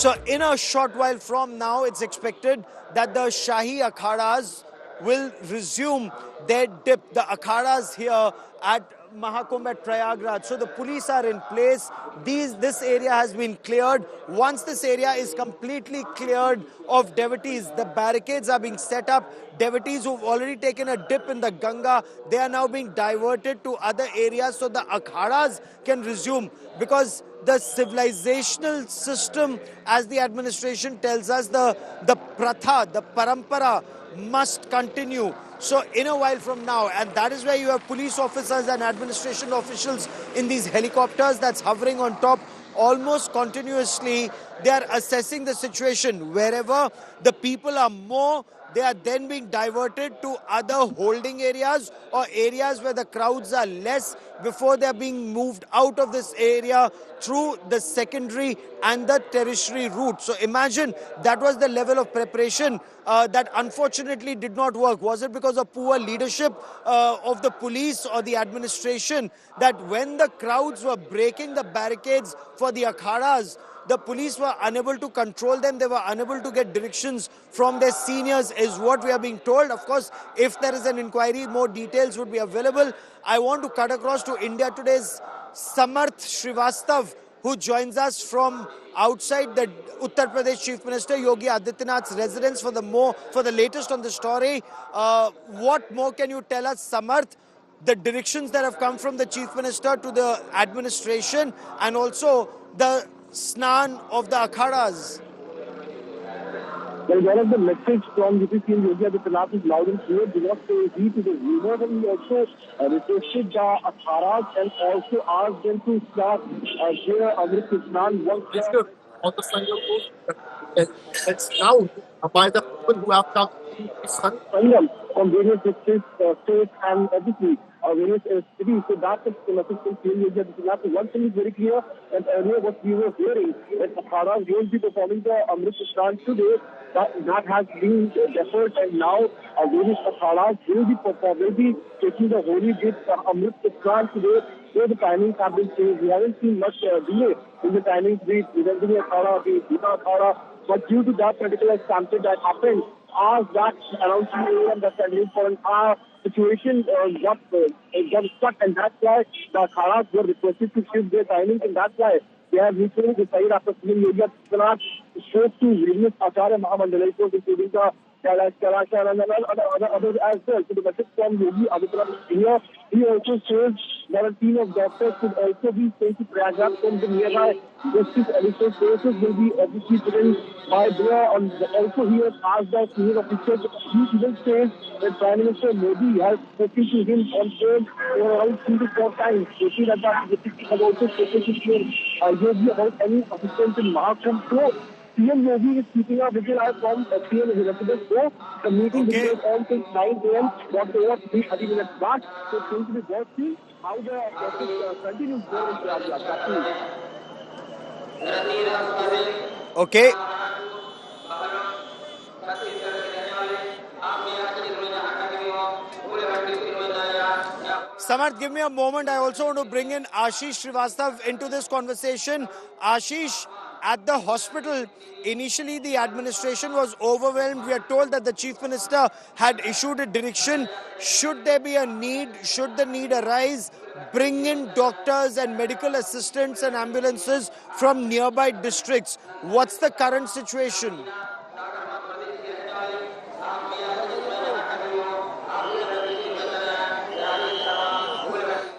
So in a short while from now, it's expected that the Shahi Akhadas will resume their dip. The Akhadas here at Mahakumbh at Prayagraj. So the police are in place. This area has been cleared. Once this area is completely cleared of devotees, the barricades are being set up. Devotees who've already taken a dip in the Ganga, they are now being diverted to other areas so the Akhadas can resume, because the civilizational system, as the administration tells us, the pratha, the parampara must continue. So in a while from now, and that is where you have police officers and administration officials in these helicopters that's hovering on top almost continuously. They are assessing the situation. Wherever the people are more, they are then being diverted to other holding areas or areas where the crowds are less before they are being moved out of this area through the secondary and the tertiary route. So imagine that was the level of preparation that unfortunately did not work. Was it because of poor leadership of the police or the administration that when the crowds were breaking the barricades for the akhadas, the police were unable to control them, they were unable to get directions from their seniors, is what we are being told. Of course, if there is an inquiry, more details would be available. I want to cut across to India Today's Samarth Srivastav, who joins us from outside the Uttar Pradesh Chief Minister Yogi Adityanath's residence for the latest on the story. What more can you tell us, Samarth? The directions that have come from the Chief Minister to the administration and also the Snan of the Akhadas. Well, one of the message from UP CM Yogi Adityanath is loud and clear: do not say he to the rumors, and he also requested the Akhadas and also asked them to start their Amrit Snan once on the Sangam. It's now by the people who have come Sangam from various districts, states, and obviously various cities. So that's the message from CM Yogi Adityanath. One thing is very clear, and earlier what we were hearing, that Akhadas will be performing the Amrit Snan today. That has been deferred, and now various Akhadas will be taking the holy dip Amrit Snan today. So the timings have been changed. We haven't seen much delay in the timings, be it Nirandini Akhada, be it Gita Akhada, but due to that particular stampede that happened, as that around 2 a.m. that ending point, our situation got stuck, and that's why the Akhadas were requested to shift their timings, and that's why they have recently decided after CM Yogi Adityanath spoke to various Acharya Mahamandalaikos, including the Kailash and others as well. So the message from Yogi Adityanath here, he also says that a team of doctors could also be sent to Prayagraj from the nearby district. Additional services will be obviously put in by there. Also, he has asked the senior officials. He even says that Prime Minister Modi has spoken to him on phone for around 3 to 4 times. Yogi Adityanath has also spoken to him Yogi about any assistance in Mahakumbh. So CM Yogi is keeping a vigil eye from CM residence. So the meeting will go on till 9 a.m. Got over 30 minutes back. So it's going to be worth seeing how the process continues there in Prayagraj. Okay. Samarth, give me a moment. I also want to bring in Ashish Srivastav into this conversation. Ashish, at the hospital, initially the administration was overwhelmed. We are told that the Chief Minister had issued a direction. Should there be a need, should the need arise, bring in doctors and medical assistants and ambulances from nearby districts. What's the current situation?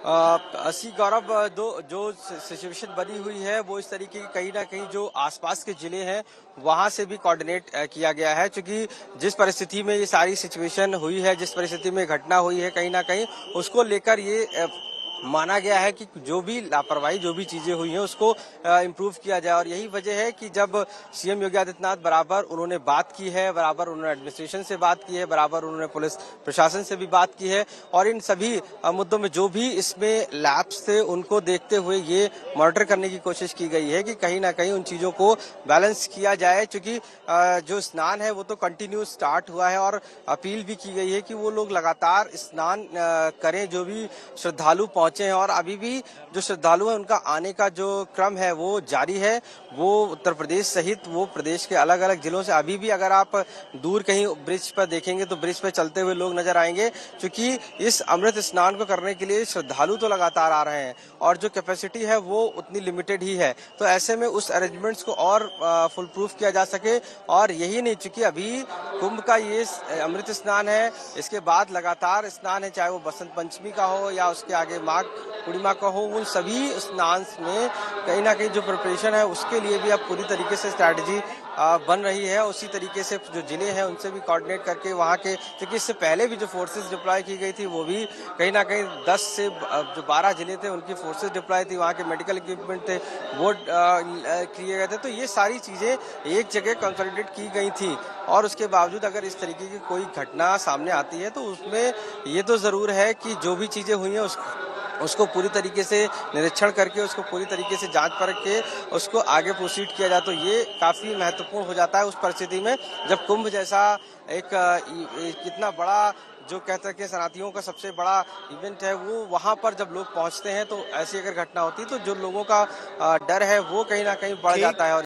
असी गौरव जो situation बनी हुई है वो इस तरीके की कहीं ना कहीं जो आसपास के जिले हैं वहां से भी कोऑर्डिनेट किया गया है, क्योंकि जिस परिस्थिति में ये सारी सिचुएशन हुई है, जिस परिस्थिति में घटना हुई है, कहीं ना कहीं उसको लेकर ये माना गया है कि जो भी लापरवाही जो भी चीजें हुई हैं उसको इम्प्रूव किया जाए। और यही वजह है कि जब सीएम योगी आदित्यनाथ बराबर उन्होंने बात की है, बराबर उन्होंने एडमिनिस्ट्रेशन से बात की है, बराबर उन्होंने पुलिस प्रशासन से भी बात की है, और इन सभी मुद्दों में जो भी इसमें लैप्स थे उनको देखते हुए ये मॉनिटर करने की कोशिश की गई है कि कहीं ना कहीं उन चीजों को बैलेंस किया जाए, क्योंकि जो स्नान है वो तो कंटिन्यू स्टार्ट हुआ है और अपील भी की गई है कि वो लोग लगातार स्नान करें, जो भी श्रद्धालु पहुंचे पहुंचे हैं और अभी भी जो श्रद्धालु हैं उनका आने का जो क्रम है वो जारी है। वो उत्तर प्रदेश सहित वो प्रदेश के अलग अलग जिलों से अभी भी अगर आप दूर कहीं ब्रिज पर देखेंगे तो ब्रिज पर चलते हुए लोग नजर आएंगे, क्योंकि इस अमृत स्नान को करने के लिए श्रद्धालु तो लगातार आ रहे हैं और जो कैपेसिटी है वो उतनी लिमिटेड ही है। तो ऐसे में उस अरेंजमेंट्स को और फुल प्रूफ किया जा सके। और यही नहीं, चूंकि अभी कुंभ का ये अमृत स्नान है, इसके बाद लगातार स्नान है, चाहे वो बसंत पंचमी का हो या उसके आगे माघ पूर्णिमा का हो, उन सभी स्नान में कहीं ना कहीं जो प्रिपरेशन है उसके लिए भी अब पूरी तरीके से स्ट्रैटेजी बन रही है। उसी तरीके से जो जिले हैं उनसे भी कोऑर्डिनेट करके वहाँ के, क्योंकि इससे पहले भी जो फोर्सेस डिप्लॉय की गई थी वो भी कहीं ना कहीं 10 से जो 12 जिले थे उनकी फोर्सेस डिप्लॉय थी, वहाँ के मेडिकल इक्विपमेंट थे वो किए गए थे। तो ये सारी चीज़ें एक जगह कंसोलिडेट की गई थी और उसके बावजूद अगर इस तरीके की कोई घटना सामने आती है तो उसमें ये तो ज़रूर है कि जो भी चीज़ें हुई हैं उसको पूरी तरीके से निरीक्षण करके, उसको पूरी तरीके से जांच परख के उसको आगे प्रोसीड किया जाए। तो ये काफ़ी महत्वपूर्ण हो जाता है उस परिस्थिति में जब कुंभ जैसा एक कितना बड़ा जो कहते हैं कि सनातनियों का सबसे बड़ा इवेंट है वो वहाँ पर जब लोग पहुँचते हैं तो ऐसी अगर घटना होती है तो जो लोगों का डर है वो कहीं ना कहीं बढ़ जाता है। और